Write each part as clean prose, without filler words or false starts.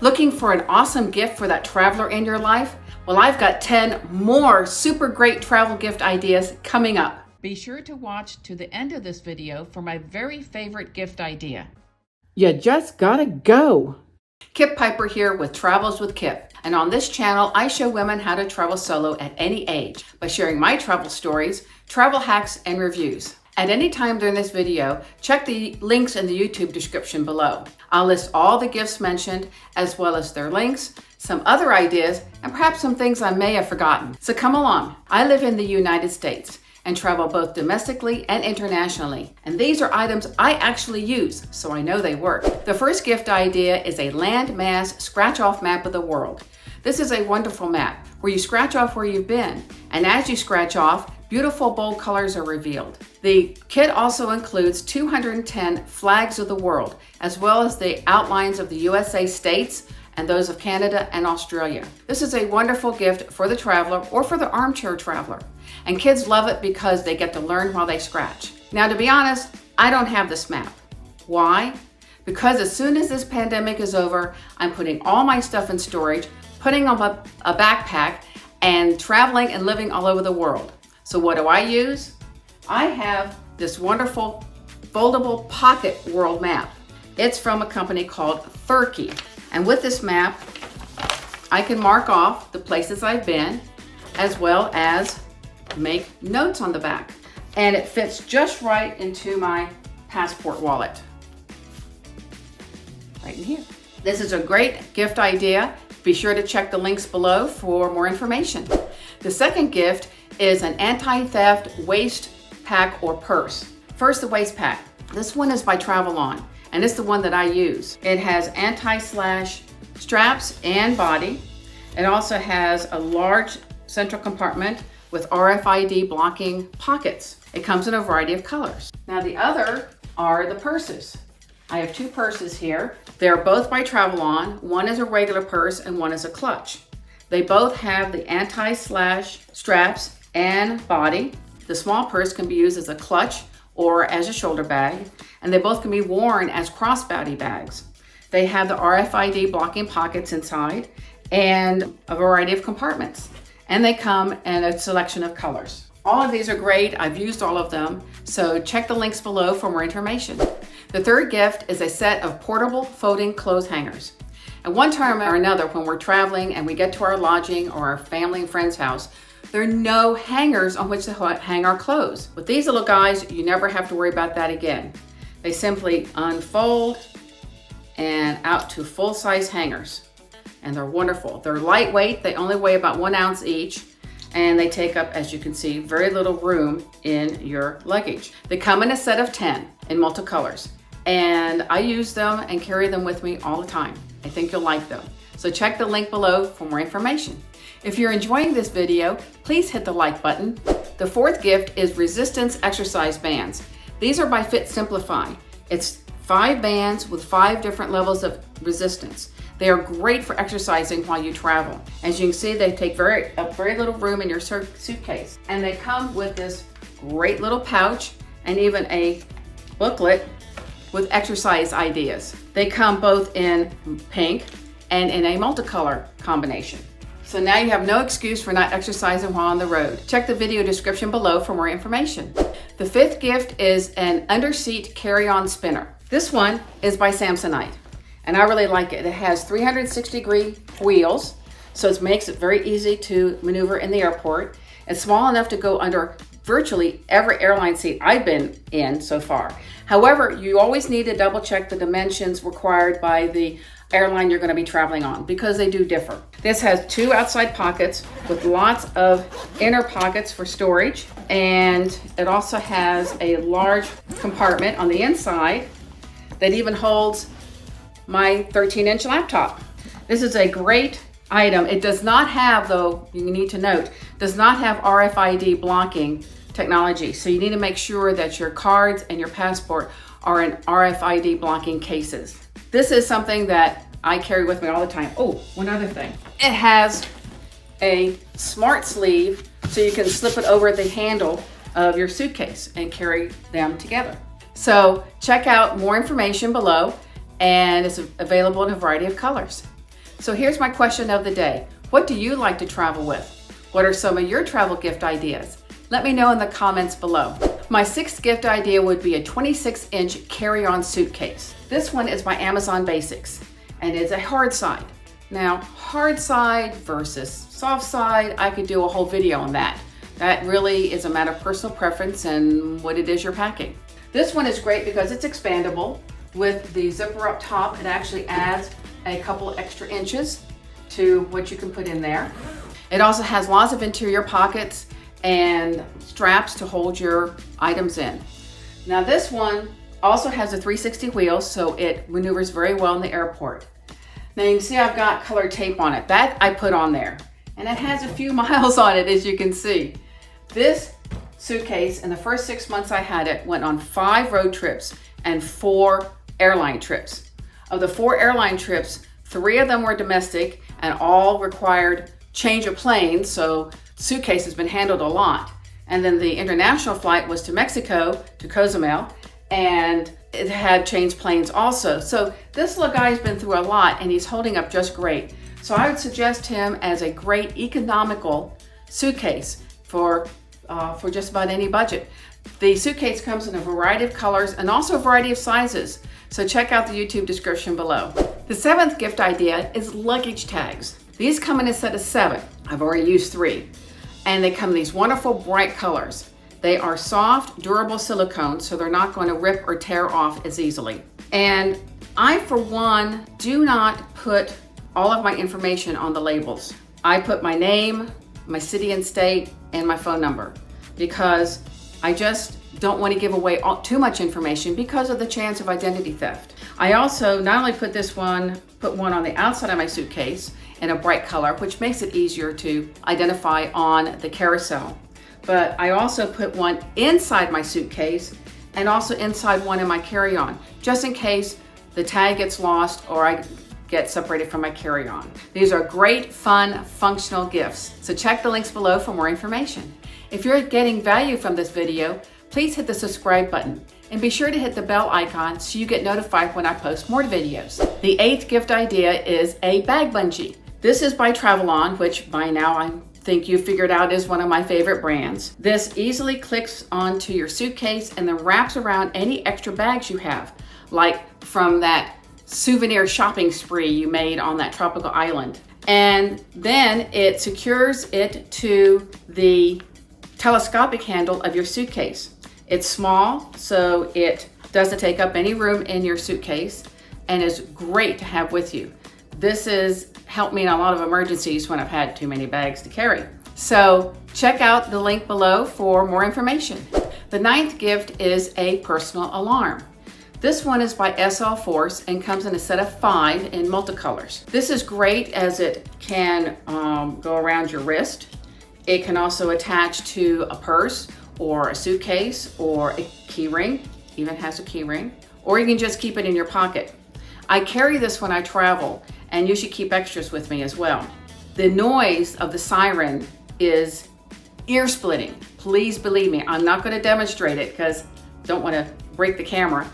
Looking for an awesome gift for that traveler in your life? Well, I've got 10 more super great travel gift ideas coming up. Be sure to watch to the end of this video for my very favorite gift idea. You just gotta go. Kip Piper here with Travels with Kip. And on this channel, I show women how to travel solo at any age by sharing my travel stories, travel hacks, and reviews. At any time during this video, check the links in the YouTube description below. I'll list all the gifts mentioned, as well as their links, some other ideas, and perhaps some things I may have forgotten. So come along. I live in the United States and travel both domestically and internationally. And these are items I actually use, so I know they work. The first gift idea is a Landmass scratch-off map of the world. This is a wonderful map where you scratch off where you've been, and as you scratch off, beautiful bold colors are revealed. The kit also includes 210 flags of the world, as well as the outlines of the USA states and those of Canada and Australia. This is a wonderful gift for the traveler or for the armchair traveler. And kids love it because they get to learn while they scratch. Now, to be honest, I don't have this map. Why? Because as soon as this pandemic is over, I'm putting all my stuff in storage, putting on a backpack, and traveling and living all over the world. So what do I use? I have this wonderful foldable pocket world map. It's from a company called Furky. And with this map, I can mark off the places I've been, as well as make notes on the back. And it fits just right into my passport wallet. Right in here. This is a great gift idea. Be sure to check the links below for more information. The second gift is an anti-theft waist pack or purse. First, the waist pack. This one is by Travelon, and it's the one that I use. It has anti-slash straps and body. It also has a large central compartment with RFID blocking pockets. It comes in a variety of colors. Now the other are the purses. I have two purses here. They're both by Travelon. One is a regular purse and one is a clutch. They both have the anti-slash straps and body. The small purse can be used as a clutch or as a shoulder bag, and they both can be worn as crossbody bags. They have the RFID blocking pockets inside and a variety of compartments, and they come in a selection of colors. All of these are great. I've used all of them, so check the links below for more information. The third gift is a set of portable folding clothes hangers. At one time or another, when we're traveling and we get to our lodging or our family and friend's house, there are no hangers on which to hang our clothes. With these little guys, you never have to worry about that again. They simply unfold and out to full-size hangers. And they're wonderful. They're lightweight. They only weigh about 1 ounce each. And they take up, as you can see, very little room in your luggage. They come in a set of 10 in multicolors. And I use them and carry them with me all the time. I think you'll like them. So check the link below for more information. If you're enjoying this video, please hit the like button. The fourth gift is resistance exercise bands. These are by Fit Simplify. It's 5 bands with 5 different levels of resistance. They are great for exercising while you travel. As you can see, they take up very little room in your suitcase. And they come with this great little pouch and even a booklet with exercise ideas. They come both in pink and in a multicolor combination. So now you have no excuse for not exercising while on the road. Check the video description below for more information. The fifth gift is an Underseat carry-on spinner. This one is by Samsonite, and I really like it. It has 360-degree wheels, so it makes it very easy to maneuver in the airport. It's small enough to go under virtually every airline seat I've been in so far. However, you always need to double check the dimensions required by the airline you're going to be traveling on, because they do differ. This has 2 outside pockets with lots of inner pockets for storage, and it also has a large compartment on the inside that even holds my 13-inch laptop. This is a great item. It does not have, though, you need to note, does not have RFID blocking technology. So you need to make sure that your cards and your passport are in RFID blocking cases. This is something that I carry with me all the time. Oh, one other thing. It has a smart sleeve so you can slip it over the handle of your suitcase and carry them together. So check out more information below, and it's available in a variety of colors. So here's my question of the day. What do you like to travel with? What are some of your travel gift ideas? Let me know in the comments below. My sixth gift idea would be a 26-inch carry-on suitcase. This one is by Amazon Basics, and it's a hard side. Now, hard side versus soft side, I could do a whole video on that. That really is a matter of personal preference and what it is you're packing. This one is great because it's expandable. With the zipper up top, it actually adds a couple extra inches to what you can put in there. It also has lots of interior pockets and straps to hold your items in. Now this one also has a 360 wheel, so it maneuvers very well in the airport. Now you can see I've got colored tape on it. That I put on there. And it has a few miles on it, as you can see. This suitcase, in the first 6 months I had it, went on 5 road trips and 4 airline trips. Of the 4 airline trips, 3 of them were domestic and all required change of planes, so suitcase has been handled a lot. And then the international flight was to Mexico, to Cozumel, and it had changed planes also. So this little guy's been through a lot and he's holding up just great. So I would suggest him as a great economical suitcase for just about any budget. The suitcase comes in a variety of colors and also a variety of sizes. So check out the YouTube description below. The seventh gift idea is luggage tags. These come in a set of 7. I've already used 3. And they come in these wonderful bright colors. They are soft, durable silicone, so they're not going to rip or tear off as easily. And I, for one, do not put all of my information on the labels. I put my name, my city and state, and my phone number because I just don't want to give away too much information because of the chance of identity theft. I also not only put one on the outside of my suitcase in a bright color, which makes it easier to identify on the carousel, but I also put one inside my suitcase and also inside one in my carry-on, just in case the tag gets lost or I get separated from my carry-on. These are great, fun, functional gifts. So check the links below for more information. If you're getting value from this video, please hit the subscribe button and be sure to hit the bell icon so you get notified when I post more videos. The 8th gift idea is a bag bungee. This is by Travelon, which by now I think you figured out is one of my favorite brands. This easily clicks onto your suitcase and then wraps around any extra bags you have, like from that souvenir shopping spree you made on that tropical island. And then it secures it to the telescopic handle of your suitcase. It's small, so it doesn't take up any room in your suitcase and is great to have with you. This has helped me in a lot of emergencies when I've had too many bags to carry. So check out the link below for more information. The 9th gift is a personal alarm. This one is by SL Force and comes in a set of 5 in multicolors. This is great as it can go around your wrist. It can also attach to a purse or a suitcase or a key ring, even has a key ring, or you can just keep it in your pocket. I carry this when I travel and you should keep extras with me as well. The noise of the siren is ear splitting. Please believe me, I'm not going to demonstrate it because I don't want to break the camera.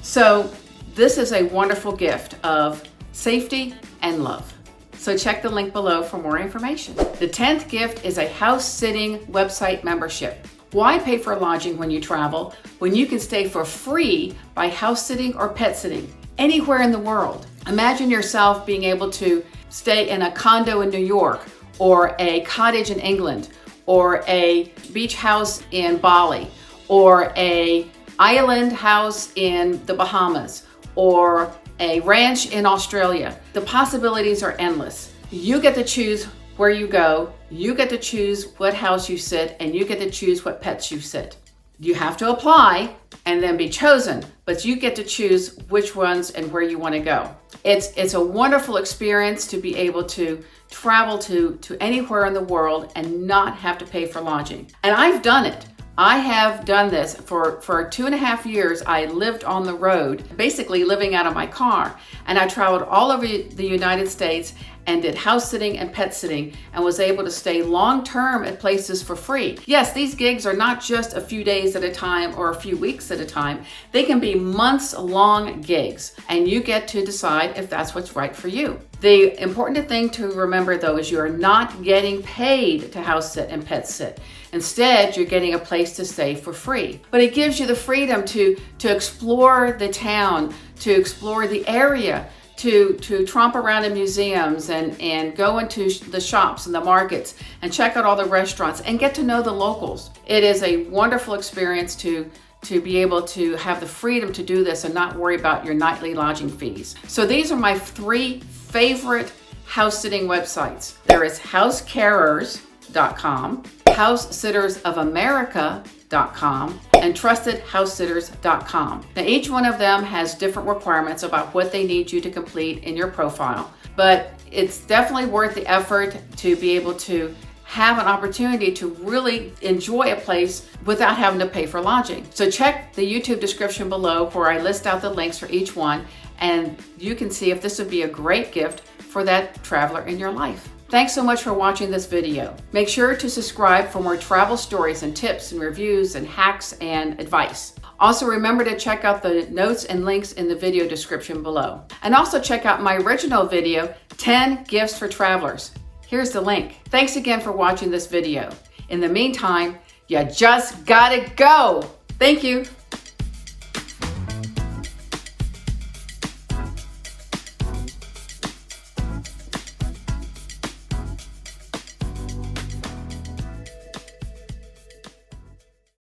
So this is a wonderful gift of safety and love. So check the link below for more information. The 10th gift is a house sitting website membership. Why pay for lodging when you travel when you can stay for free by house sitting or pet sitting anywhere in the world? Imagine yourself being able to stay in a condo in New York or a cottage in England or a beach house in Bali or a island house in the Bahamas or a ranch in Australia. The possibilities are endless. You get to choose where you go, you get to choose what house you sit, and you get to choose what pets you sit. You have to apply and then be chosen, but you get to choose which ones and where you want to go. It's a wonderful experience to be able to travel to anywhere in the world and not have to pay for lodging. And I've done it. I have done this for 2.5 years. I lived on the road, basically living out of my car, and I traveled all over the United States and did house sitting and pet sitting and was able to stay long-term at places for free. Yes, these gigs are not just a few days at a time or a few weeks at a time. They can be months-long gigs, and you get to decide if that's what's right for you. The important thing to remember though is you're not getting paid to house sit and pet sit. Instead, you're getting a place to stay for free. But it gives you the freedom to explore the town, to explore the area, to tromp around in museums and go into the shops and the markets and check out all the restaurants and get to know the locals. It is a wonderful experience to be able to have the freedom to do this and not worry about your nightly lodging fees. So these are my 3 favorite house sitting websites. There is housecarers.com, housesittersofamerica.com, and trustedhousesitters.com. Now each one of them has different requirements about what they need you to complete in your profile, but it's definitely worth the effort to be able to have an opportunity to really enjoy a place without having to pay for lodging. So check the YouTube description below where I list out the links for each one, and you can see if this would be a great gift for that traveler in your life. Thanks so much for watching this video. Make sure to subscribe for more travel stories and tips and reviews and hacks and advice. Also remember to check out the notes and links in the video description below. And also check out my original video, 10 Gifts for Travelers. Here's the link. Thanks again for watching this video. In the meantime, you just gotta go. Thank you.